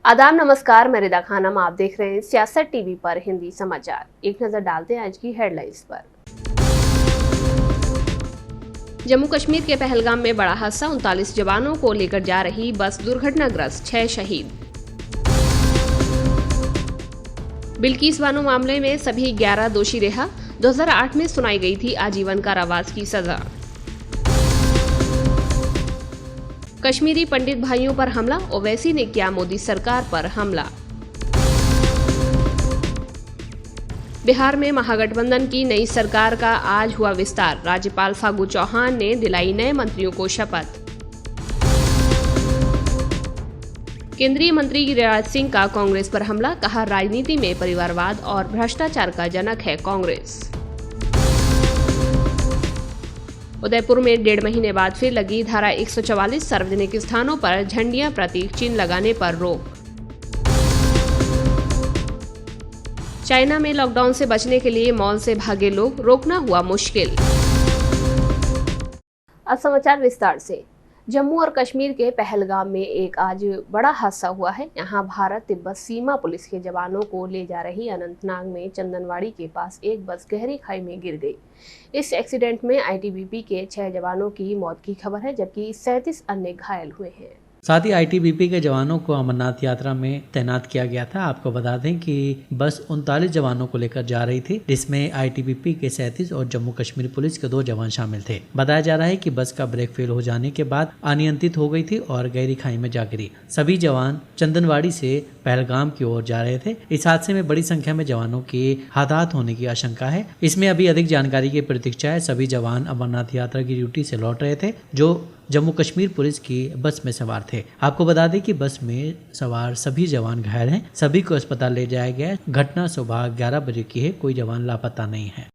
आदाब नमस्कार, मैं रिदा खानम। आप देख रहे हैं सियासत टीवी पर हिंदी समाचार। एक नजर डालते हैं आज की हेडलाइंस पर। जम्मू कश्मीर के पहलगाम में बड़ा हादसा, 39 जवानों को लेकर जा रही बस दुर्घटनाग्रस्त, 6 शहीद। बिल्किस बानो मामले में सभी 11 दोषी रिहा, 2008 में सुनाई गई थी आजीवन कारावास की सजा। कश्मीरी पंडित भाइयों पर हमला, ओवैसी ने किया मोदी सरकार पर हमला। बिहार में महागठबंधन की नई सरकार का आज हुआ विस्तार, राज्यपाल फागू चौहान ने दिलाई नए मंत्रियों को शपथ। केंद्रीय मंत्री गिरिराज सिंह का कांग्रेस पर हमला, कहा राजनीति में परिवारवाद और भ्रष्टाचार का जनक है कांग्रेस। उदयपुर में 1.5 महीने बाद फिर लगी धारा 144, सार्वजनिक स्थानों पर झंडियां प्रतीक चिन्ह लगाने पर रोक। चाइना में लॉकडाउन से बचने के लिए मॉल से भागे लोग, रोकना हुआ मुश्किल। अब समाचार विस्तार से। जम्मू और कश्मीर के पहलगाम में एक आज बड़ा हादसा हुआ है। यहां भारत तिब्बत सीमा पुलिस के जवानों को ले जा रही अनंतनाग में चंदनवाड़ी के पास एक बस गहरी खाई में गिर गई। इस एक्सीडेंट में आईटीबीपी के 6 जवानों की मौत की खबर है, जबकि 37 अन्य घायल हुए हैं। साथ ही आईटीबीपी के जवानों को अमरनाथ यात्रा में तैनात किया गया था। आपको बता दें कि बस 39 जवानों को लेकर जा रही थी, जिसमें आईटीबीपी के 37 और जम्मू कश्मीर पुलिस के 2 जवान शामिल थे। बताया जा रहा है कि बस का ब्रेक फेल हो जाने के बाद अनियंत्रित हो गई थी और गहरी खाई में जा गिरी। सभी जवान चंदनवाड़ी से पहलगाम की ओर जा रहे थे। इस हादसे में बड़ी संख्या में जवानों के हताहत होने की आशंका है। इसमें अभी अधिक जानकारी की प्रतीक्षा है। सभी जवान अमरनाथ यात्रा की ड्यूटी से लौट रहे थे, जो जम्मू कश्मीर पुलिस की बस में सवार थे। आपको बता दें कि बस में सवार सभी जवान घायल हैं। सभी को अस्पताल ले जाया गया है। घटना सुबह 11 बजे की है। कोई जवान लापता नहीं है।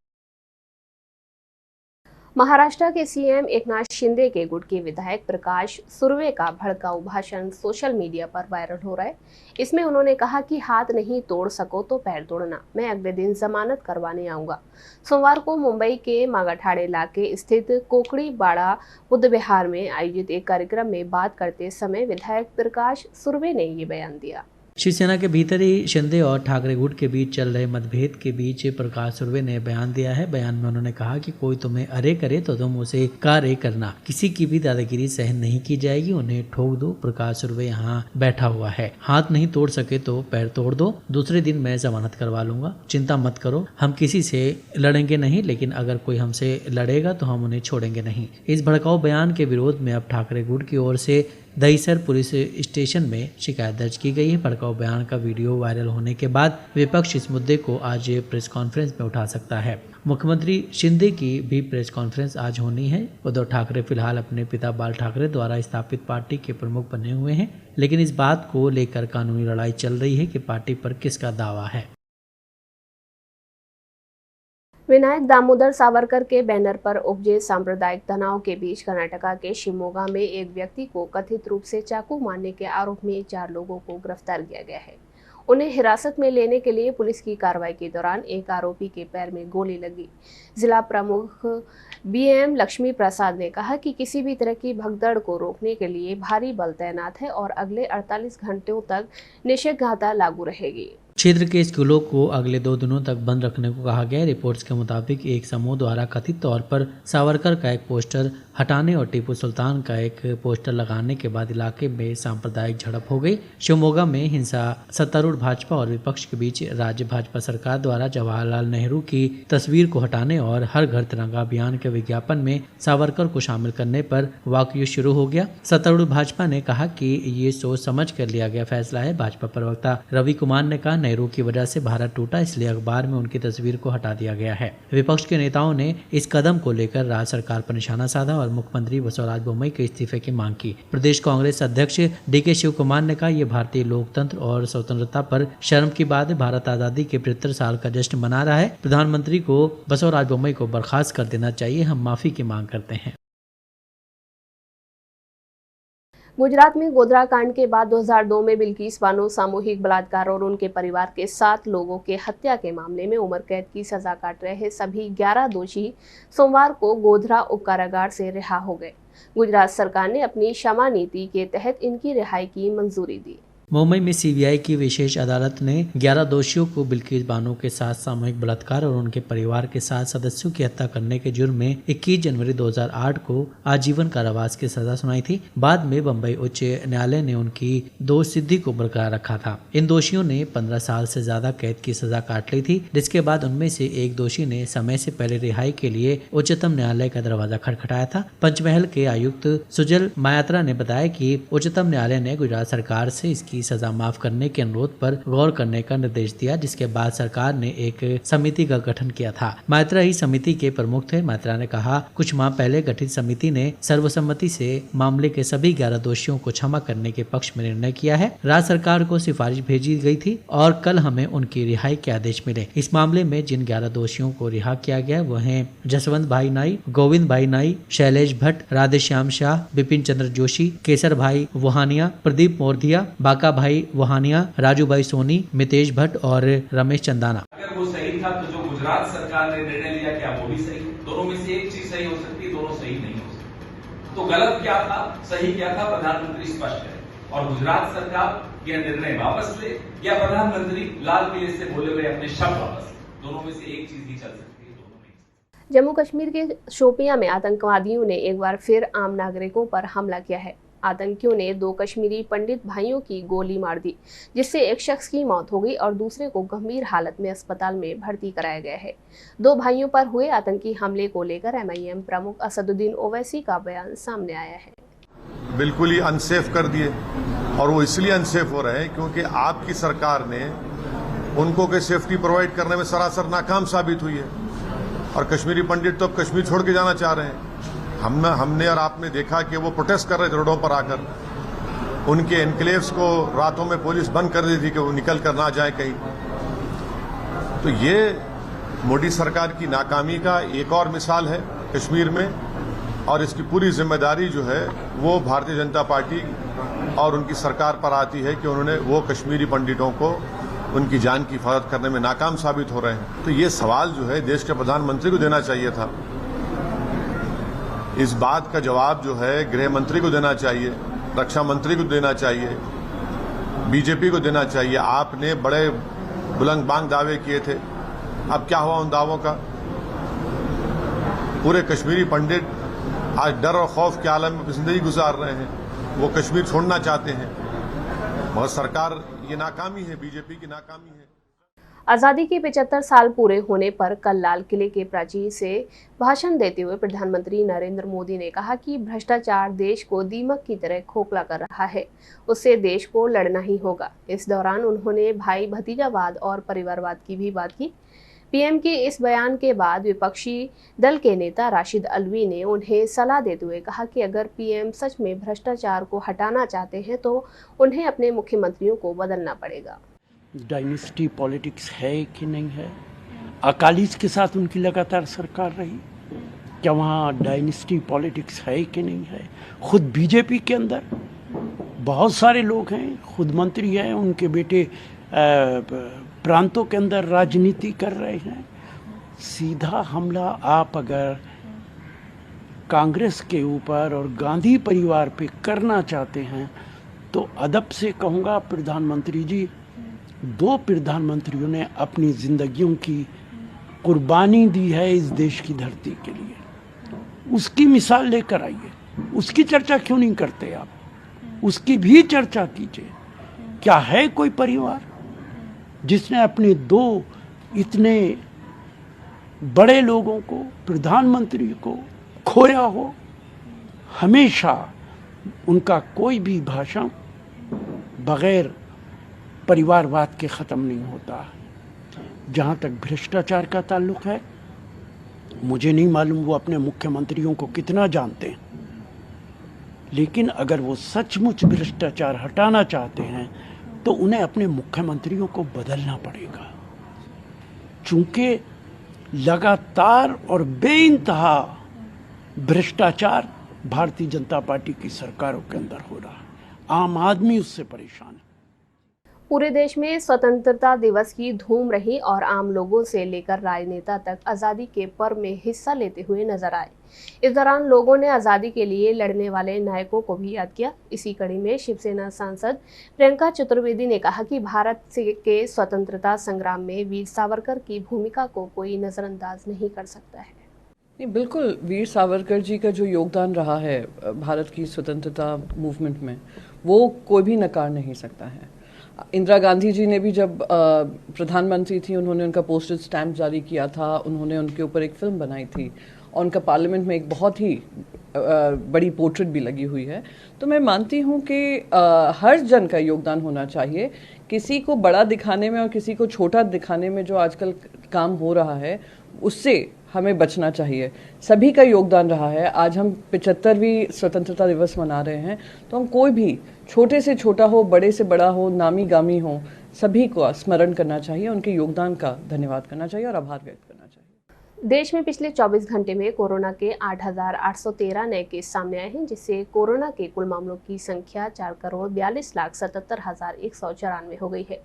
महाराष्ट्र के सीएम एकनाथ शिंदे के गुट के विधायक प्रकाश सुर्वे का भड़काऊ भाषण सोशल मीडिया पर वायरल हो रहा है। इसमें उन्होंने कहा कि हाथ नहीं तोड़ सको तो पैर तोड़ना, मैं अगले दिन जमानत करवाने आऊंगा। सोमवार को मुंबई के मागाठाणे इलाके स्थित कोकड़ी बाड़ा बुद्ध विहार में आयोजित एक कार्यक्रम में बात करते समय विधायक प्रकाश सुर्वे ने ये बयान दिया। शिवसेना के भीतर ही शिंदे और ठाकरे गुट के बीच चल रहे मतभेद के बीच प्रकाश सुर्वे ने बयान दिया है। बयान में उन्होंने कहा कि कोई तुम्हें अरे करे तो तुम उसे कार्य करना, किसी की भी दादागिरी सहन नहीं की जाएगी, उन्हें ठोक दो। प्रकाश सुर्वे यहाँ बैठा हुआ है। हाथ नहीं तोड़ सके तो पैर तोड़ दो, दूसरे दिन मैं जमानत करवा लूंगा। चिंता मत करो, हम किसी से लड़ेंगे नहीं, लेकिन अगर कोई हमसे लड़ेगा तो हम उन्हें छोड़ेंगे नहीं। इस भड़काऊ बयान के विरोध में अब ठाकरे गुट की ओर से दहीसर पुलिस स्टेशन में शिकायत दर्ज की गई है। भड़काऊ बयान का वीडियो वायरल होने के बाद विपक्ष इस मुद्दे को आज प्रेस कॉन्फ्रेंस में उठा सकता है। मुख्यमंत्री शिंदे की भी प्रेस कॉन्फ्रेंस आज होनी है। उद्धव ठाकरे फिलहाल अपने पिता बाल ठाकरे द्वारा स्थापित पार्टी के प्रमुख बने हुए हैं, लेकिन इस बात को लेकर कानूनी लड़ाई चल रही है कि पार्टी पर किसका दावा है। विनायक दामोदर सावरकर के बैनर पर उपजे सांप्रदायिक तनाव के बीच कर्नाटका के शिवमोगा में एक व्यक्ति को कथित रूप से चाकू मारने के आरोप में 4 लोगों को गिरफ्तार किया गया है। उन्हें हिरासत में लेने के लिए पुलिस की कार्रवाई के दौरान एक आरोपी के पैर में गोली लगी। जिला प्रमुख बीएम लक्ष्मी प्रसाद ने कहा कि किसी भी तरह की भगदड़ को रोकने के लिए भारी बल तैनात है और अगले 48 घंटों तक निषेधाज्ञा लागू रहेगी। क्षेत्र के स्कूलों को अगले 2 दिनों तक बंद रखने को कहा गया है। रिपोर्ट्स के मुताबिक एक समूह द्वारा कथित तौर पर सावरकर का एक पोस्टर हटाने और टीपू सुल्तान का एक पोस्टर लगाने के बाद इलाके में सांप्रदायिक झड़प हो गई। शिवमोगा में हिंसा सत्तारूढ़ भाजपा और विपक्ष के बीच राज्य भाजपा सरकार द्वारा जवाहरलाल नेहरू की तस्वीर को हटाने और हर घर तिरंगा अभियान के विज्ञापन में सावरकर को शामिल करने पर वाकयुद्ध शुरू हो गया। सत्तारूढ़ भाजपा ने कहा कि ये सोच समझ कर लिया गया फैसला है। भाजपा प्रवक्ता रवि कुमार ने कहा, नेहरू की वजह से भारत टूटा, इसलिए अखबार में उनकी तस्वीर को हटा दिया गया है। विपक्ष के नेताओं ने इस कदम को लेकर राज्य सरकार पर निशाना साधा और मुख्यमंत्री बसवराज बोम्मई के इस्तीफे की मांग की। प्रदेश कांग्रेस अध्यक्ष डीके शिव कुमार ने कहा, यह भारतीय लोकतंत्र और स्वतंत्रता पर शर्म की बात है। भारत आजादी के 75 साल का जश्न मना रहा है। प्रधानमंत्री को बसवराज बोम्मई को बर्खास्त कर देना चाहिए। हम माफी की मांग करते हैं। गुजरात में गोधरा कांड के बाद 2002 में बिल्किस बानो सामूहिक बलात्कार और उनके परिवार के 7 लोगों के हत्या के मामले में उम्र कैद की सजा काट रहे सभी 11 दोषी सोमवार को गोधरा उपकारागार से रिहा हो गए। गुजरात सरकार ने अपनी क्षमा नीति के तहत इनकी रिहाई की मंजूरी दी। मुंबई में सीबीआई की विशेष अदालत ने 11 दोषियों को बिल्किस बानो के साथ सामूहिक बलात्कार और उनके परिवार के 7 सदस्यों की हत्या करने के जुर्म में 21 जनवरी 2008 को आजीवन कारावास की सजा सुनाई थी। बाद में बम्बई उच्च न्यायालय ने उनकी दोष सिद्धि को बरकरार रखा था। इन दोषियों ने 15 साल से ज्यादा कैद की सजा काट ली थी, जिसके बाद उनमें से एक दोषी ने समय से पहले रिहाई के लिए उच्चतम न्यायालय का दरवाजा खटखटाया था। पंचमहल के आयुक्त सुजल मायात्रा ने बताया कि उच्चतम न्यायालय ने गुजरात सरकार से इसकी सजा माफ करने के अनुरोध पर गौर करने का निर्देश दिया, जिसके बाद सरकार ने एक समिति का गठन किया था। मात्रा ही समिति के प्रमुख थे। मात्रा ने कहा, कुछ माह पहले गठित समिति ने सर्वसम्मति से मामले के सभी 11 दोषियों को क्षमा करने के पक्ष में निर्णय किया है। राज्य सरकार को सिफारिश भेजी गई थी और कल हमें उनकी रिहाई के आदेश मिले। इस मामले में जिन 11 दोषियों को रिहा किया गया वो हैं जसवंत भाई नाई, गोविंद भाई नाई, शैलेश भट्ट, राधेश्याम शाह, बिपिन चंद्र जोशी, केसर भाई वहानिया, प्रदीप मोरदिया, बाका भाई वहानिया, राजू भाई सोनी, मितेश भट्ट और रमेश चंदाना। अगर वो सही था तो जो गुजरात सरकार ने निर्णय लिया क्या वो भी सही? दोनों में से एक चीज सही हो सकती है, दोनों सही नहीं हो सकती। तो गलत क्या था, सही क्या था, प्रधानमंत्री स्पष्ट है और गुजरात सरकार यह निर्णय वापस ले या प्रधानमंत्री लाल किले से बोले हुए अपने शब्द वापस ले। दोनों में से एक चीज ही चल सकती है। जम्मू कश्मीर के शोपियां में आतंकवादियों ने एक बार फिर आम नागरिकों पर हमला किया है। आतंकियों ने 2 कश्मीरी पंडित भाइयों की गोली मार दी, जिससे एक शख्स की मौत हो गई और दूसरे को गंभीर हालत में अस्पताल में भर्ती कराया गया है। 2 भाइयों पर हुए आतंकी हमले को लेकर एमआईएम प्रमुख असदुद्दीन ओवैसी का बयान सामने आया है। बिल्कुल ही अनसेफ कर दिए और वो इसलिए अनसेफ हो रहे हैं क्योंकि आपकी सरकार ने उनको के सेफ्टी प्रोवाइड करने में सरासर नाकाम साबित हुई है और कश्मीरी पंडित तो कश्मीर छोड़ के जाना चाह रहे हैं। हमने और आपने देखा कि वो प्रोटेस्ट कर रहे थे रोडों पर आकर, उनके एनक्लेव्स को रातों में पुलिस बंद कर दी थी कि वो निकल कर ना जाए कहीं। तो ये मोदी सरकार की नाकामी का एक और मिसाल है कश्मीर में और इसकी पूरी जिम्मेदारी जो है वो भारतीय जनता पार्टी और उनकी सरकार पर आती है कि उन्होंने वो कश्मीरी पंडितों को उनकी जान की हिफाजत करने में नाकाम साबित हो रहे हैं। तो ये सवाल जो है देश के प्रधानमंत्री को देना चाहिए था। इस बात का जवाब जो है गृह मंत्री को देना चाहिए, रक्षा मंत्री को देना चाहिए, बीजेपी को देना चाहिए। आपने बड़े बुलंद बांग दावे किए थे, अब क्या हुआ उन दावों का? पूरे कश्मीरी पंडित आज डर और खौफ के आलम में जिंदगी गुजार रहे हैं, वो कश्मीर छोड़ना चाहते हैं मगर सरकार ये नाकामी है, बीजेपी की नाकामी है। आज़ादी के 75 साल पूरे होने पर कल लाल किले के प्राचीर से भाषण देते हुए प्रधानमंत्री नरेंद्र मोदी ने कहा कि भ्रष्टाचार देश को दीमक की तरह खोखला कर रहा है, उससे देश को लड़ना ही होगा। इस दौरान उन्होंने भाई भतीजावाद और परिवारवाद की भी बात की। पीएम के इस बयान के बाद विपक्षी दल के नेता राशिद अल्वी ने उन्हें सलाह देते हुए कहा कि अगर पीएम सच में भ्रष्टाचार को हटाना चाहते हैं तो उन्हें अपने मुख्यमंत्रियों को बदलना पड़ेगा। डायनेस्टी पॉलिटिक्स है कि नहीं है? अकालीस के साथ उनकी लगातार सरकार रही, क्या वहाँ डायनेस्टी पॉलिटिक्स है कि नहीं है? खुद बीजेपी के अंदर बहुत सारे लोग हैं, खुद मंत्री हैं, उनके बेटे प्रांतों के अंदर राजनीति कर रहे हैं। सीधा हमला आप अगर कांग्रेस के ऊपर और गांधी परिवार पे करना चाहते हैं तो अदब से कहूँगा प्रधानमंत्री जी, 2 प्रधानमंत्रियों ने अपनी जिंदगियों की कुर्बानी दी है इस देश की धरती के लिए, उसकी मिसाल लेकर आइए। उसकी चर्चा क्यों नहीं करते आप? उसकी भी चर्चा कीजिए। क्या है कोई परिवार जिसने अपने 2 इतने बड़े लोगों को, प्रधानमंत्री को खोया हो? हमेशा उनका कोई भी भाषण बगैर परिवारवाद के ख़त्म नहीं होता। जहाँ तक भ्रष्टाचार का ताल्लुक है, मुझे नहीं मालूम वो अपने मुख्यमंत्रियों को कितना जानते हैं, लेकिन अगर वो सचमुच भ्रष्टाचार हटाना चाहते हैं तो उन्हें अपने मुख्यमंत्रियों को बदलना पड़ेगा। चूंकि लगातार और बेइंतहा भ्रष्टाचार भारतीय जनता पार्टी की सरकारों के अंदर हो रहा है, आम आदमी उससे परेशान है। पूरे देश में स्वतंत्रता दिवस की धूम रही और आम लोगों से लेकर राजनेता तक आज़ादी के पर्व में हिस्सा लेते हुए नजर आए। इस दौरान लोगों ने आज़ादी के लिए लड़ने वाले नायकों को भी याद किया। इसी कड़ी में शिवसेना सांसद प्रियंका चतुर्वेदी ने कहा कि भारत के स्वतंत्रता संग्राम में वीर सावरकर की भूमिका को कोई नजरअंदाज नहीं कर सकता है। नहीं, बिल्कुल वीर सावरकर जी का जो योगदान रहा है भारत की स्वतंत्रता मूवमेंट में, वो कोई भी नकार नहीं सकता है। इंदिरा गांधी जी ने भी जब प्रधानमंत्री थी, उन्होंने उनका पोस्टल स्टैम्प जारी किया था, उन्होंने उनके ऊपर एक फिल्म बनाई थी और उनका पार्लियामेंट में एक बहुत ही बड़ी पोर्ट्रेट भी लगी हुई है। तो मैं मानती हूँ कि हर जन का योगदान होना चाहिए। किसी को बड़ा दिखाने में और किसी को छोटा दिखाने में जो आजकल काम हो रहा है, उससे हमें बचना चाहिए। सभी का योगदान रहा है। आज हम 75वीं स्वतंत्रता दिवस मना रहे हैं, तो हम कोई भी छोटे से छोटा हो, बड़े से बड़ा हो, नामी गामी हो, सभी को स्मरण करना चाहिए, उनके योगदान का धन्यवाद करना चाहिए और आभार व्यक्त करना चाहिए। देश में पिछले 24 घंटे में कोरोना के 8,813 नए केस सामने आए हैं, जिससे कोरोना के कुल मामलों की संख्या 4,42,77,194 हो गई है।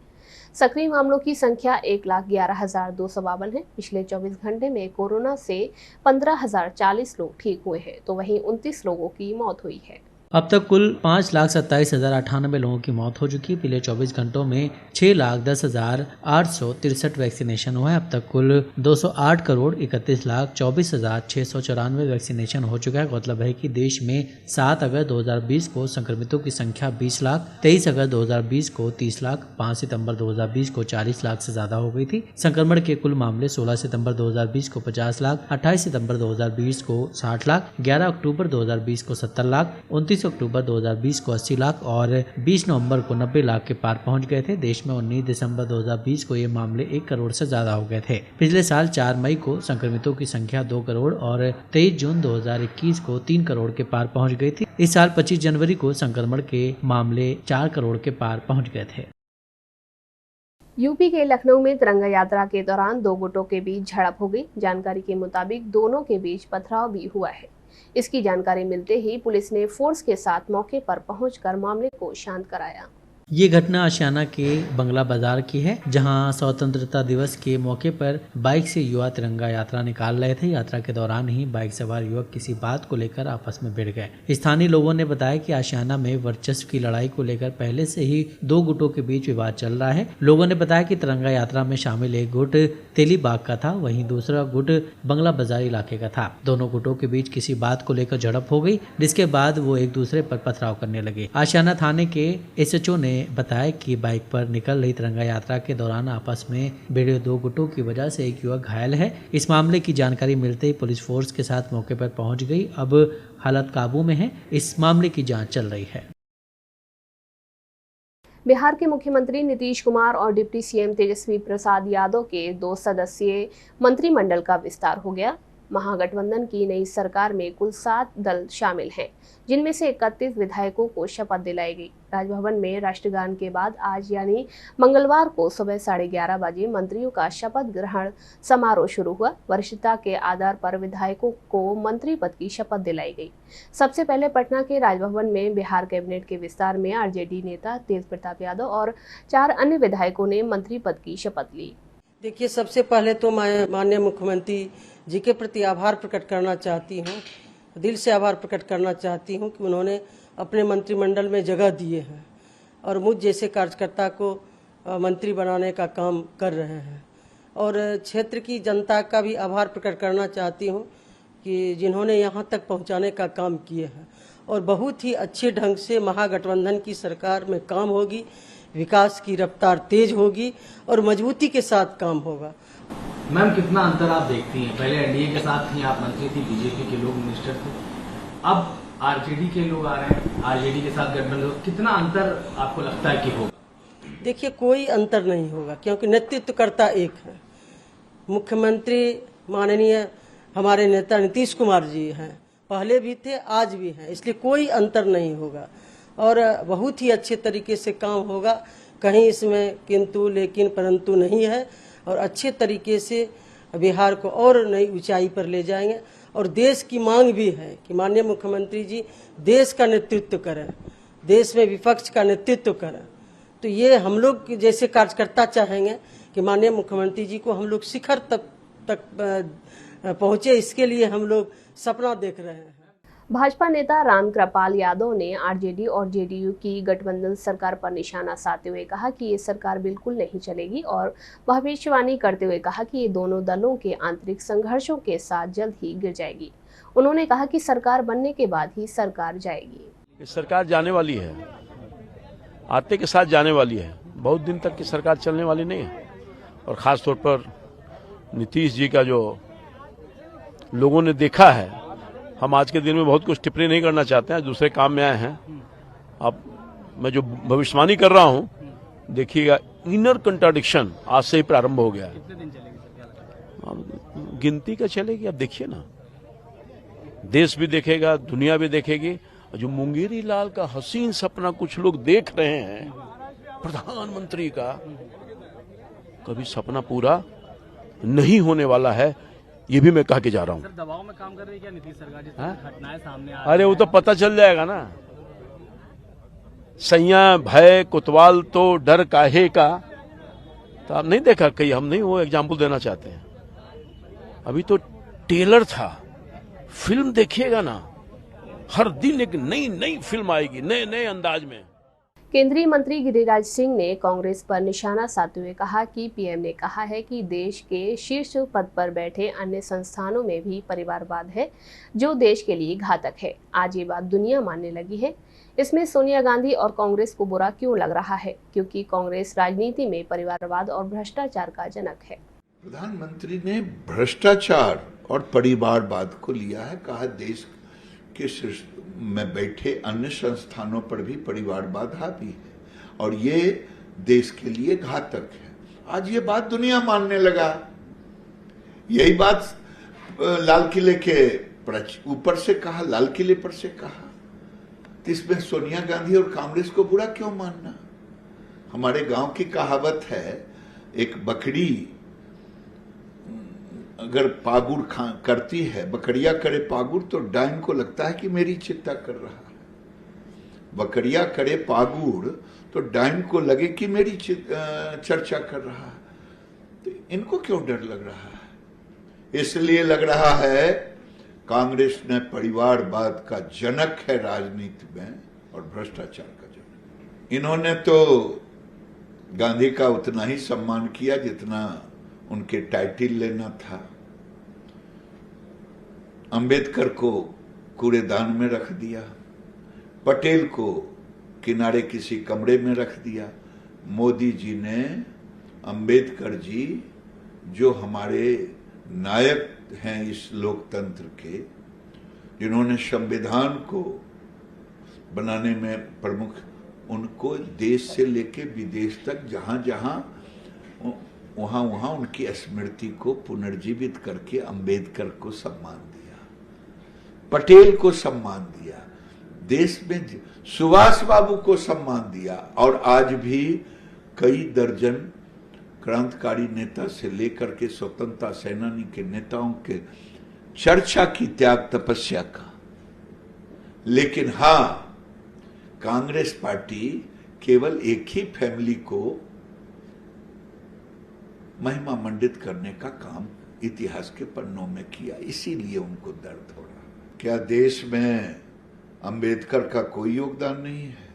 सक्रिय मामलों की संख्या 1,11,252 है। पिछले 24 घंटे में कोरोना से 15,040 लोग ठीक हुए हैं, तो वहीं 29 लोगों की मौत हुई है। अब तक कुल 5,27,098 लोगों की मौत हो चुकी है। पिछले 24 घंटों में 6,10,863 वैक्सीनेशन हुए हैं। अब तक कुल 208,31,24,694 वैक्सीनेशन हो चुका है। मतलब है कि देश में 7 अगस्त 2020 को संक्रमितों की संख्या 20 लाख, 23 अगस्त 2020 को 30 लाख, 5 सितंबर 2020 को 40 लाख से ज्यादा हो गई थी। संक्रमण के कुल मामले 16 सितंबर 2020 को 50 लाख, 28 सितंबर 2020 को 60 लाख, 11 अक्टूबर 2020 को 70 लाख, 29 अक्टूबर 2020 को 80 लाख और 20 नवंबर को 90 लाख के पार पहुंच गए थे। देश में 19 दिसंबर 2020 को ये मामले 1 करोड़ से ज्यादा हो गए थे। पिछले साल 4 मई को संक्रमितों की संख्या 2 करोड़ और 23 जून 2021 को 3 करोड़ के पार पहुंच गई थी। इस साल 25 जनवरी को संक्रमण के मामले 4 करोड़ के पार पहुंच गए थे। यूपी के लखनऊ में तिरंगा यात्रा के दौरान 2 गुटों के बीच झड़प हो गई। जानकारी के मुताबिक दोनों के बीच पथराव भी हुआ है। इसकी जानकारी मिलते ही पुलिस ने फोर्स के साथ मौके पर पहुंचकर मामले को शांत कराया। ये घटना आशियाना के बंगला बाजार की है, जहां स्वतंत्रता दिवस के मौके पर बाइक से युवा तिरंगा यात्रा निकाल रहे थे। यात्रा के दौरान ही बाइक सवार युवक किसी बात को लेकर आपस में भिड़ गए। स्थानीय लोगों ने बताया कि आशियाना में वर्चस्व की लड़ाई को लेकर पहले से ही 2 गुटों के बीच विवाद चल रहा है। लोगों ने बताया कि तिरंगा यात्रा में शामिल एक गुट तेलीबाग का था, वहीं दूसरा गुट बंगला बाजार इलाके का था। दोनों गुटों के बीच किसी बात को लेकर झड़प हो गई, जिसके बाद वो एक दूसरे पर पथराव करने लगे। आशियाना थाने के SHO ने बताया कि बाइक पर निकल रही तिरंगा यात्रा के दौरान आपस में भिड़े 2 गुटों की वजह से एक युवक घायल है। इस मामले की जानकारी मिलते ही पुलिस फोर्स के साथ मौके पर पहुंच गई। अब हालत काबू में है। इस मामले की जांच चल रही है। बिहार के मुख्यमंत्री नीतीश कुमार और डिप्टी CM तेजस्वी प्रसाद यादव के 2 सदस्यीय मंत्रिमंडल का विस्तार हो गया। महागठबंधन की नई सरकार में कुल 7 दल शामिल हैं, जिनमें से 31 विधायकों को शपथ दिलाई गई। राजभवन में राष्ट्रगान के बाद आज यानी मंगलवार को सुबह 11:30 बजे मंत्रियों का शपथ ग्रहण समारोह शुरू हुआ। वरिष्ठता के आधार पर विधायकों को मंत्री पद की शपथ दिलाई गई। सबसे पहले पटना के राजभवन में बिहार कैबिनेट के विस्तार में RJD नेता तेज प्रताप यादव और 4 अन्य विधायकों ने मंत्री पद की शपथ ली। देखिए, सबसे पहले तो मैं माननीय मुख्यमंत्री जी के प्रति आभार प्रकट करना चाहती हूँ, दिल से आभार प्रकट करना चाहती हूँ कि उन्होंने अपने मंत्रिमंडल में जगह दिए हैं और मुझ जैसे कार्यकर्ता को मंत्री बनाने का काम कर रहे हैं। और क्षेत्र की जनता का भी आभार प्रकट करना चाहती हूँ कि जिन्होंने यहाँ तक पहुँचाने का काम किए हैं और बहुत ही अच्छे ढंग से महागठबंधन की सरकार में काम होगी, विकास की रफ्तार तेज होगी और मजबूती के साथ काम होगा। मैम, कितना अंतर आप देखती हैं? पहले NDA के साथ थी, आप मंत्री थी, BJP के लोग मिनिस्टर थे, अब RJD के लोग आ रहे हैं, RJD के साथ गठबंधन, कितना अंतर आपको लगता है कि होगा? देखिए, कोई अंतर नहीं होगा क्योंकि नेतृत्वकर्ता एक है। मुख्यमंत्री माननीय हमारे नेता नीतीश कुमार जी हैं, पहले भी थे, आज भी हैं, इसलिए कोई अंतर नहीं होगा और बहुत ही अच्छे तरीके से काम होगा। कहीं इसमें किंतु लेकिन परंतु नहीं है और अच्छे तरीके से बिहार को और नई ऊंचाई पर ले जाएंगे। और देश की मांग भी है कि माननीय मुख्यमंत्री जी देश का नेतृत्व करें, देश में विपक्ष का नेतृत्व करें, तो ये हम लोग जैसे कार्यकर्ता चाहेंगे कि माननीय मुख्यमंत्री जी को हम लोग शिखर तक पहुंचे, इसके लिए हम लोग सपना देख रहे हैं। भाजपा नेता रामकृपाल यादव ने आरजेडी और जेडीयू की गठबंधन सरकार पर निशाना साधते हुए कहा कि ये सरकार बिल्कुल नहीं चलेगी और भविष्यवाणी करते हुए कहा कि ये दोनों दलों के आंतरिक संघर्षों के साथ जल्द ही गिर जाएगी। उन्होंने कहा कि सरकार बनने के बाद ही सरकार जाएगी। सरकार जाने वाली है, आते के साथ जाने वाली है, बहुत दिन तक की सरकार चलने वाली नहीं है। और खास तौर पर नीतीश जी का जो लोगों ने देखा है, हम आज के दिन में बहुत कुछ टिप्पणी नहीं करना चाहते हैं, दूसरे काम में आए हैं। अब मैं जो भविष्यवाणी कर रहा हूं, देखिएगा इनर कंट्राडिक्शन आज से ही प्रारंभ हो गया है। कितने दिन चलेगी सरकार? अब गिनती का चलेगी, अब देखिए ना, देश भी देखेगा, दुनिया भी देखेगी। जो मुंगेरी लाल का हसीन सपना कुछ लोग देख रहे हैं प्रधानमंत्री का, कभी सपना पूरा नहीं होने वाला है, ये भी मैं कह के जा रहा हूं। सर, दबाव में काम कर रही है क्या नीतीश सरकार, जिस घटनाएं सामने आ अरे वो तो पता चल जाएगा ना। सैया भय कोतवाल तो डर काहे का, तो आप नहीं देखा कहीं, हम नहीं वो एग्जाम्पल देना चाहते हैं। अभी तो टेलर था, फिल्म देखिएगा ना, हर दिन एक नई नई फिल्म आएगी नए नए अंदाज में। केंद्रीय मंत्री गिरिराज सिंह ने कांग्रेस पर निशाना साधते हुए कहा कि पीएम ने कहा है कि देश के शीर्ष पद पर बैठे अन्य संस्थानों में भी परिवारवाद है जो देश के लिए घातक है। आज ये बात दुनिया मानने लगी है। इसमें सोनिया गांधी और कांग्रेस को बुरा क्यों लग रहा है? क्योंकि कांग्रेस राजनीति में परिवारवाद और भ्रष्टाचार का जनक है। प्रधानमंत्री ने भ्रष्टाचार और परिवारवाद को लिया है, कहा देश के शीर्ष में बैठे अन्य संस्थानों पर भी परिवारवाद हावी है और ये देश के लिए घातक है। आज ये बात दुनिया मानने लगा। यही बात लाल किले के ऊपर से कहा, लाल किले पर से कहा। तो इसमें सोनिया गांधी और कांग्रेस को बुरा क्यों मानना? हमारे गांव की कहावत है, एक बकरी अगर पागुर करती है, बकरिया करे पागुर, तो डाइन को लगता है कि मेरी चिंता कर रहा है। बकरिया करे पागुर तो डाइन को लगे कि मेरी चर्चा कर रहा है। तो इनको क्यों डर लग रहा है? इसलिए लग रहा है कांग्रेस ने परिवारवाद का जनक है राजनीति में और भ्रष्टाचार का जनक। इन्होंने तो गांधी का उतना ही सम्मान किया जितना उनके टाइटल लेना था। अंबेडकर को कूड़ेदान में रख दिया, पटेल को किनारे किसी कमरे में रख दिया। मोदी जी ने अंबेडकर जी, जो हमारे नायक हैं इस लोकतंत्र के, जिन्होंने संविधान को बनाने में प्रमुख, उनको देश से लेके विदेश तक जहां जहां वहां वहां उनकी स्मृति को पुनर्जीवित करके अंबेडकर को सम्मान दिया, पटेल को सम्मान दिया, देश में सुभाष बाबू को सम्मान दिया। और आज भी कई दर्जन क्रांतिकारी नेता से लेकर के स्वतंत्रता सेनानी के नेताओं के चर्चा की त्याग तपस्या का। लेकिन हां, कांग्रेस पार्टी केवल एक ही फैमिली को महिमा मंडित करने का काम इतिहास के पन्नों में किया, इसीलिए उनको दर्द हो रहा। क्या देश में अंबेडकर का कोई योगदान नहीं है?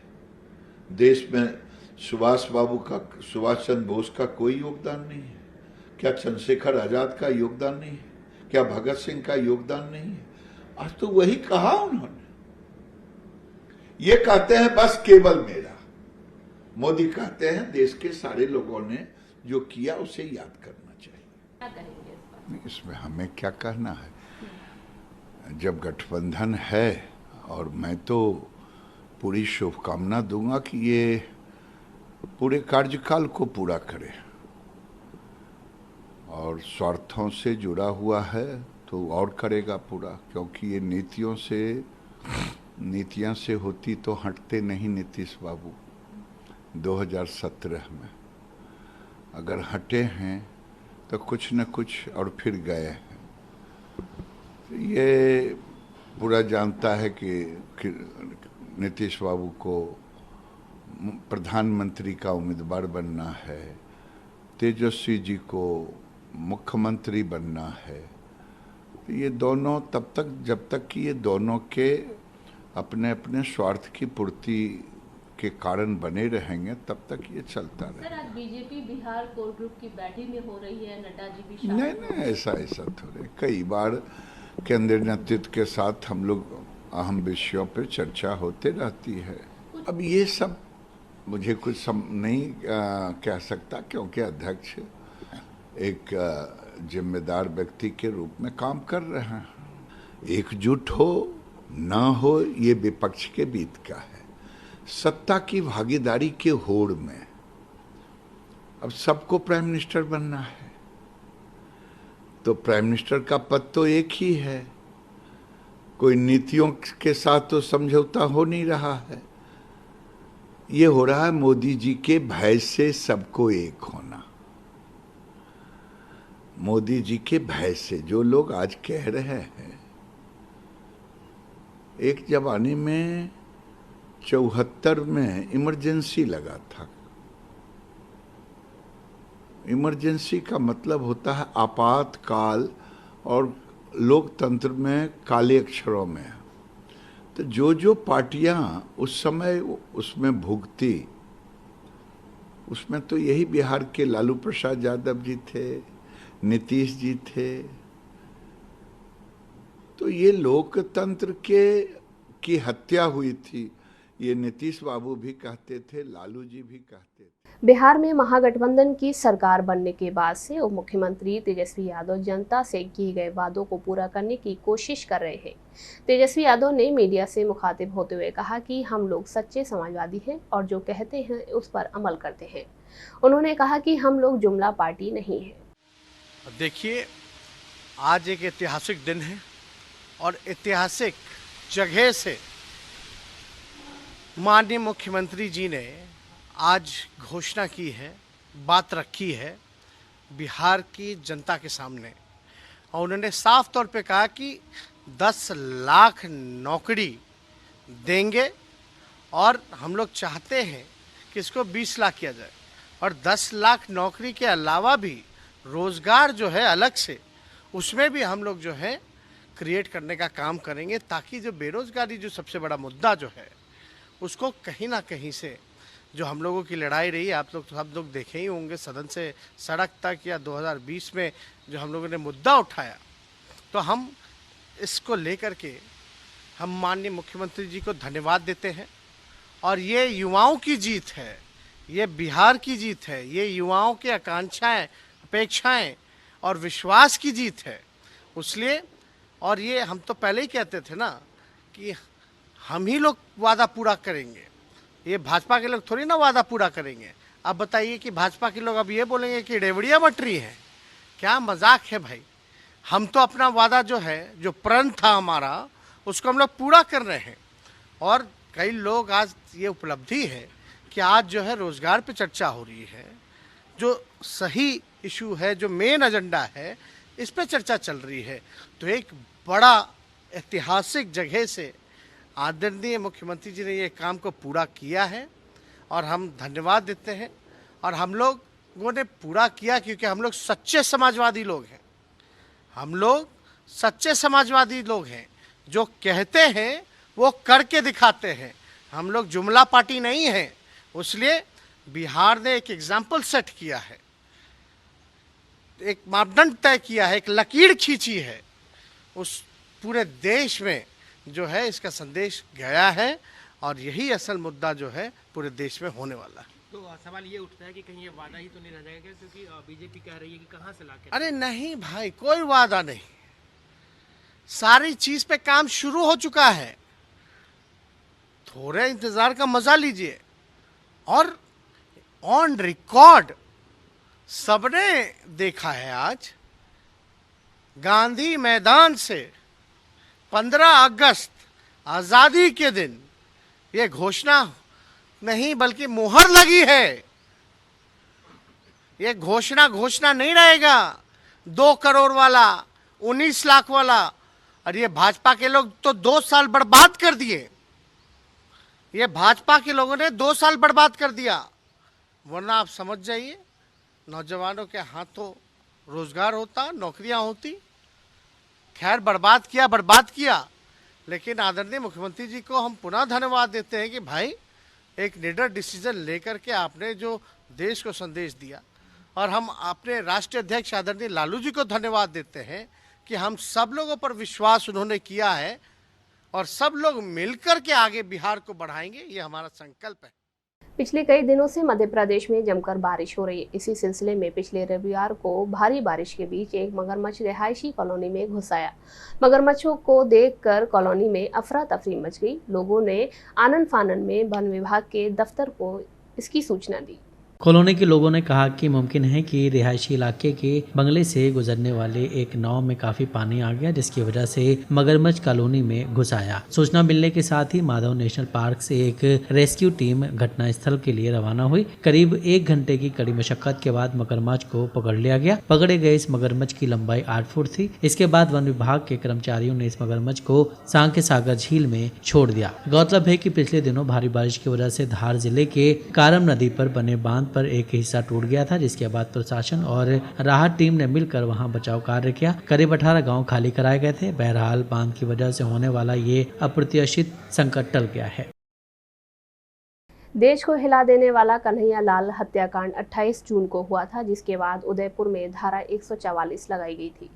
देश में सुभाष बाबू का, सुभाष चंद्र बोस का कोई योगदान नहीं है? क्या चंद्रशेखर आजाद का योगदान नहीं है? क्या भगत सिंह का योगदान नहीं है? आज तो वही कहा उन्होंने। ये कहते हैं बस केवल मेरा। मोदी कहते हैं देश के सारे लोगों ने जो किया उसे याद करना चाहिए। इसमें हमें क्या कहना है? जब गठबंधन है, और मैं तो पूरी शुभकामना दूंगा कि ये पूरे कार्यकाल को पूरा करे, और स्वार्थों से जुड़ा हुआ है तो और करेगा पूरा, क्योंकि ये नीतियां से होती तो हटते नहीं नीतीश बाबू। 2017 में अगर हटे हैं तो कुछ न कुछ और फिर गए हैं। ये पूरा जानता है कि नीतीश बाबू को प्रधानमंत्री का उम्मीदवार बनना है, तेजस्वी जी को मुख्यमंत्री बनना है, तो ये दोनों तब तक जब तक कि ये दोनों के अपने अपने स्वार्थ की पूर्ति के कारण बने रहेंगे तब तक ये चलता रहेगा। सर, आज बीजेपी बिहार कोर ग्रुप की बैठक में हो रही है, नड्डा जी भी नहीं, ऐसा थोड़े। कई बार केंद्रीय नेतृत्व के साथ हम लोग अहम विषयों पर चर्चा होते रहती है। अब ये सब मुझे कुछ नहीं कह सकता, क्योंकि अध्यक्ष एक जिम्मेदार व्यक्ति के रूप में काम कर रहे हैं। एकजुट हो ना हो ये विपक्ष के बीच का है। सत्ता की भागीदारी के होड़ में अब सबको प्राइम मिनिस्टर बनना है, तो प्राइम मिनिस्टर का पद तो एक ही है। कोई नीतियों के साथ तो समझौता हो नहीं रहा है। ये हो रहा है मोदी जी के भय से सबको एक होना। मोदी जी के भय से जो लोग आज कह रहे हैं, एक जमाने में 74 में इमरजेंसी लगा था। इमरजेंसी का मतलब होता है आपातकाल, और लोकतंत्र में काले अक्षरों में। तो जो पार्टियां उस समय उसमें भुगती, उसमें तो यही बिहार के लालू प्रसाद यादव जी थे, नीतीश जी थे। तो ये लोकतंत्र की हत्या हुई थी, ये नीतीश बाबू भी कहते थे, लालू जी भी कहते थे। बिहार में महागठबंधन की सरकार बनने के बाद से उप मुख्यमंत्री तेजस्वी यादव जनता से किए गए वादों को पूरा करने की कोशिश कर रहे हैं। तेजस्वी यादव ने मीडिया से मुखातिब होते हुए कहा कि हम लोग सच्चे समाजवादी हैं और जो कहते हैं उस पर अमल करते हैं। उन्होंने कहा कि हम लोग जुमला पार्टी नहीं है। देखिए, आज एक ऐतिहासिक दिन है और ऐतिहासिक जगह से माननीय मुख्यमंत्री जी ने आज घोषणा की है, बात रखी है बिहार की जनता के सामने, और उन्होंने साफ तौर पे कहा कि 10 लाख नौकरी देंगे और हम लोग चाहते हैं कि इसको 20 लाख किया जाए, और 10 लाख नौकरी के अलावा भी रोज़गार जो है अलग से, उसमें भी हम लोग जो है क्रिएट करने का काम करेंगे, ताकि जो बेरोज़गारी जो सबसे बड़ा मुद्दा जो है उसको कहीं ना कहीं से जो हम लोगों की लड़ाई रही, आप लोग सब लोग देखे ही होंगे सदन से सड़क तक, या 2020 में जो हम लोगों ने मुद्दा उठाया, तो हम इसको लेकर के हम माननीय मुख्यमंत्री जी को धन्यवाद देते हैं। और ये युवाओं की जीत है, ये बिहार की जीत है, ये युवाओं की आकांक्षाएं, अपेक्षाएं और विश्वास की जीत है। इसलिए, और ये हम तो पहले ही कहते थे ना कि हम ही लोग वादा पूरा करेंगे, ये भाजपा के लोग थोड़ी ना वादा पूरा करेंगे। अब बताइए कि भाजपा के लोग अब ये बोलेंगे कि रेवड़िया मटरी है, क्या मजाक है भाई। हम तो अपना वादा जो है, जो प्रण था हमारा, उसको हम लोग पूरा कर रहे हैं। और कई लोग आज ये उपलब्धि है कि आज जो है रोजगार पे चर्चा हो रही है, जो सही इशू है, जो मेन एजेंडा है, इस पे चर्चा चल रही है। तो एक बड़ा ऐतिहासिक जगह से आदरणीय मुख्यमंत्री जी ने ये काम को पूरा किया है और हम धन्यवाद देते हैं। और हम लोगों ने पूरा किया क्योंकि हम लोग सच्चे समाजवादी लोग हैं। हम लोग सच्चे समाजवादी लोग हैं, जो कहते हैं वो करके दिखाते हैं। हम लोग जुमला पार्टी नहीं है। इसलिए बिहार ने एक एग्जाम्पल सेट किया है, एक मापदंड तय किया है, एक लकीर खींची है, उस पूरे देश में जो है इसका संदेश गया है। और यही असल मुद्दा जो है पूरे देश में होने वाला है। तो सवाल ये उठता है कि कहीं ये वादा ही तो नहीं रह जाएगा, क्योंकि बीजेपी कह रही है कि कहां से लाके। अरे नहीं भाई, कोई वादा नहीं, सारी चीज पे काम शुरू हो चुका है। थोड़े इंतजार का मजा लीजिए। और ऑन रिकॉर्ड सबने देखा है, आज गांधी मैदान से 15 अगस्त आजादी के दिन ये घोषणा नहीं बल्कि मुहर लगी है। ये घोषणा नहीं रहेगा 2 करोड़ वाला, 19 लाख वाला। और ये भाजपा के लोग तो 2 साल बर्बाद कर दिए। ये भाजपा के लोगों ने 2 साल बर्बाद कर दिया, वरना आप समझ जाइए नौजवानों के हाथों रोजगार होता, नौकरियां होती। खैर बर्बाद किया, लेकिन आदरणीय मुख्यमंत्री जी को हम पुनः धन्यवाद देते हैं कि भाई एक निडर डिसीजन लेकर के आपने जो देश को संदेश दिया, और हम अपने राष्ट्रीय अध्यक्ष आदरणीय लालू जी को धन्यवाद देते हैं कि हम सब लोगों पर विश्वास उन्होंने किया है और सब लोग मिलकर के आगे बिहार को बढ़ाएंगे, ये हमारा संकल्प है। पिछले कई दिनों से मध्य प्रदेश में जमकर बारिश हो रही है। इसी सिलसिले में पिछले रविवार को भारी बारिश के बीच एक मगरमच्छ रिहायशी कॉलोनी में घुस आया। मगरमच्छों को देखकर कॉलोनी में अफरा तफरी मच गई। लोगों ने आनन फानन में वन विभाग के दफ्तर को इसकी सूचना दी। कॉलोनी के लोगों ने कहा कि मुमकिन है कि रिहायशी इलाके के बंगले से गुजरने वाले एक नाव में काफी पानी आ गया, जिसकी वजह से मगरमच्छ कॉलोनी में घुस आया। सूचना मिलने के साथ ही माधव नेशनल पार्क से एक रेस्क्यू टीम घटनास्थल के लिए रवाना हुई। करीब 1 घंटे की कड़ी मशक्कत के बाद मगरमच्छ को पकड़ लिया गया। पकड़े गए इस मगरमच्छ की लंबाई 8 फुट थी। इसके बाद वन विभाग के कर्मचारियों ने इस मगरमच्छ को सांके सागर झील में छोड़ दिया। गौरतलब है कि पिछले दिनों भारी बारिश की वजह से धार जिले के कारम नदी पर बने बांध पर एक हिस्सा टूट गया था, जिसके बाद प्रशासन और राहत टीम ने मिलकर वहां बचाव कार्य किया। करीब 18 गांव खाली कराए गए थे। बहरहाल बांध की वजह से होने वाला ये अप्रत्याशित संकट टल गया है। देश को हिला देने वाला कन्हैया लाल हत्याकांड 28 जून को हुआ था, जिसके बाद उदयपुर में धारा 144 लगाई गई थी।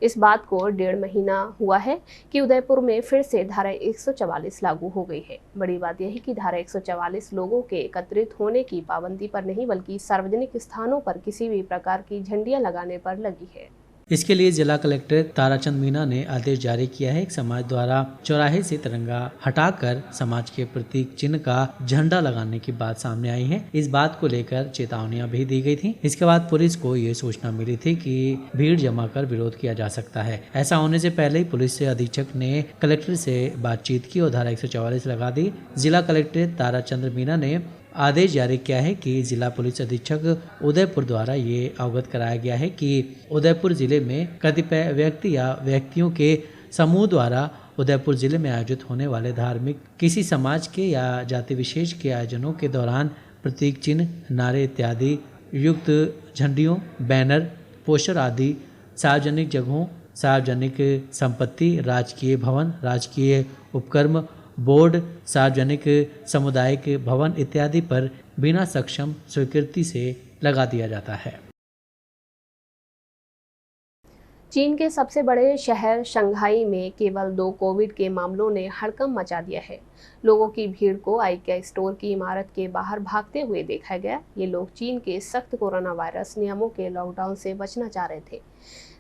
इस बात को 1.5 महीना हुआ है कि उदयपुर में फिर से धारा 144 लागू हो गई है। बड़ी बात यह है कि धारा 144 लोगों के एकत्रित होने की पाबंदी पर नहीं, बल्कि सार्वजनिक स्थानों पर किसी भी प्रकार की झंडियां लगाने पर लगी है। इसके लिए जिला कलेक्टर ताराचंद मीना ने आदेश जारी किया है। समाज द्वारा चौराहे से तिरंगा हटाकर समाज के प्रतीक चिन्ह का झंडा लगाने की बात सामने आई है। इस बात को लेकर चेतावनियां भी दी गई थी। इसके बाद पुलिस को ये सूचना मिली थी कि भीड़ जमा कर विरोध किया जा सकता है। ऐसा होने से पहले ही पुलिस से अधीक्षक ने कलेक्टर से बातचीत की और धारा 144 लगा दी। जिला कलेक्टर ताराचंद मीना ने आदेश जारी किया है कि जिला पुलिस अधीक्षक उदयपुर द्वारा ये अवगत कराया गया है कि उदयपुर जिले में कतिपय व्यक्ति या व्यक्तियों के समूह द्वारा उदयपुर जिले में आयोजित होने वाले धार्मिक किसी समाज के या जाति विशेष के आयोजनों के दौरान प्रतीक चिन्ह, नारे इत्यादि युक्त झंडियों, बैनर, पोस्टर आदि सार्वजनिक जगहों, सार्वजनिक संपत्ति, राजकीय भवन, राजकीय उपक्रम, बोर्ड, सार्वजनिक सामुदायिक भवन इत्यादि पर बिना सक्षम स्वीकृति से लगा दिया जाता है। चीन के सबसे बड़े शहर शंघाई में केवल 2 कोविड के मामलों ने हड़कंप मचा दिया है। लोगों की भीड़ को आइकिया स्टोर की इमारत के बाहर भागते हुए देखा गया। ये लोग चीन के सख्त कोरोना वायरस नियमों के लॉकडाउन से बचना चाह रहे थे।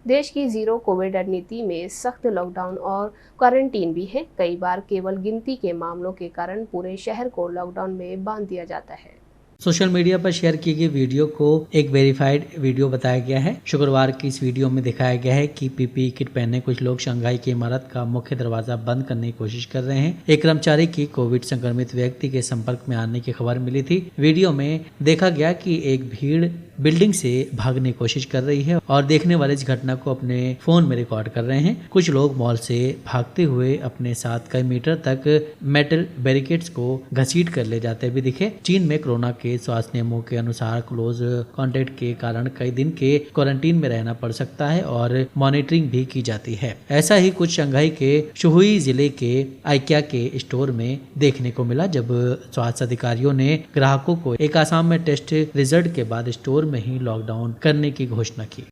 देश की 0 कोविड रणनीति में सख्त लॉकडाउन और क्वारंटीन भी है। कई बार केवल गिनती के मामलों के कारण पूरे शहर को लॉकडाउन में बांध दिया जाता है। सोशल मीडिया पर शेयर की गई वीडियो को एक वेरीफाइड वीडियो बताया गया है। शुक्रवार की इस वीडियो में दिखाया गया है कि पीपीई किट पहने कुछ लोग शंघाई की इमारत का मुख्य दरवाजा बंद करने की कोशिश कर रहे हैं। एक कर्मचारी की कोविड संक्रमित व्यक्ति के संपर्क में आने की खबर मिली थी। वीडियो में देखा गया कि एक भीड़ बिल्डिंग से भागने की कोशिश कर रही है और देखने वाले इस घटना को अपने फोन में रिकॉर्ड कर रहे हैं। कुछ लोग मॉल से भागते हुए अपने साथ कई मीटर तक मेटल बैरिकेड्स को घसीट कर ले जाते भी दिखे। चीन में कोरोना के स्वास्थ्य नियमों के अनुसार क्लोज कॉन्टेक्ट के कारण कई दिन के क्वारंटीन में रहना पड़ सकता है और मॉनिटरिंग भी की जाती है। ऐसा ही कुछ शंघाई के शुहुई जिले के आइकिया के स्टोर में देखने को मिला, जब स्वास्थ्य अधिकारियों ने ग्राहकों को एक आसाम में टेस्ट रिजल्ट के बाद स्टोर में ही लॉकडाउन करने की घोषणा की।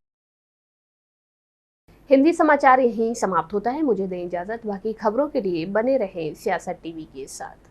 हिंदी समाचार यहीं समाप्त होता है। मुझे दें इजाजत। बाकी खबरों के लिए बने रहें सियासत टीवी के साथ।